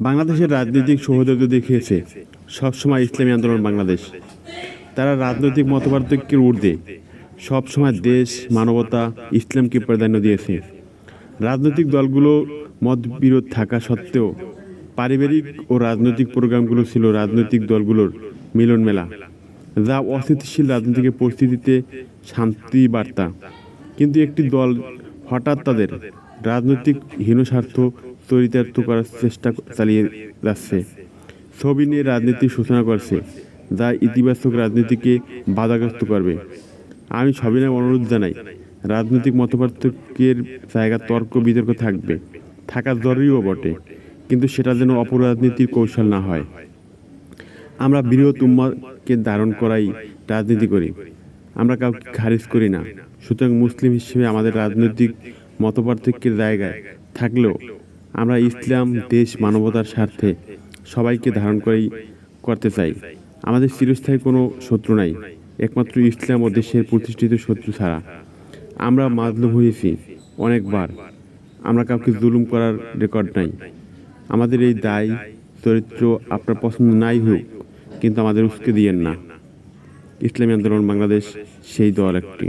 বাংলাদেশের রাজনৈতিক সৌহার্দ্য দেখিয়েছে সবসময় ইসলামী আন্দোলন বাংলাদেশ। তারা রাজনৈতিক মতপার্থক্যের ঊর্ধ্বে সবসময় দেশ, মানবতা, ইসলামকে প্রাধান্য দিয়েছে। রাজনৈতিক দলগুলো মতবিরোধ থাকা সত্ত্বেও পারিবারিক ও রাজনৈতিক প্রোগ্রামগুলো ছিল রাজনৈতিক দলগুলোর মিলন মেলা, যা অস্থিতিশীল রাজনৈতিক পরিস্থিতিতে শান্তি বার্তা। কিন্তু একটি দল হঠাৎ তাদের রাজনৈতিক হীনস্বার্থ চরিতার্থ করার চেষ্টা চালিয়ে যাচ্ছে, ছবি নিয়ে রাজনীতির সূচনা করছে, যা ইতিবাচক রাজনীতিকে বাধাগ্রস্ত করবে। আমি সবিনয় অনুরোধ জানাই, রাজনৈতিক মতপার্থক্যের জায়গা তর্ক বিতর্ক থাকা জরুরিও বটে, কিন্তু সেটা যেন অপরাজনীতির কৌশল না হয়। আমরা বৃহৎ উম্মাহকে ধারণ করাই রাজনীতি করি, আমরা কাউকে খারিজ করি না। সুতরাং মুসলিম হিসেবে আমাদের রাজনৈতিক মতপার্থক্যের জায়গায় থাকলেও আমরা ইসলাম, দেশ, মানবতার স্বার্থে সবাইকে ধারণ করতে চাই। আমাদের চিরস্থায়ী কোনো শত্রু নাই, একমাত্র ইসলাম ও দেশের প্রতিষ্ঠিত শত্রু ছাড়া। আমরা মাজলুম হয়েছি অনেকবার, আমরা কাউকে জুলুম করার রেকর্ড নাই। আমাদের এই দায় চরিত্র আপনার পছন্দ নাই হোক, কিন্তু আমাদের উস্কে দিয়েন না। ইসলামী আন্দোলন বাংলাদেশ সেই দল একটি।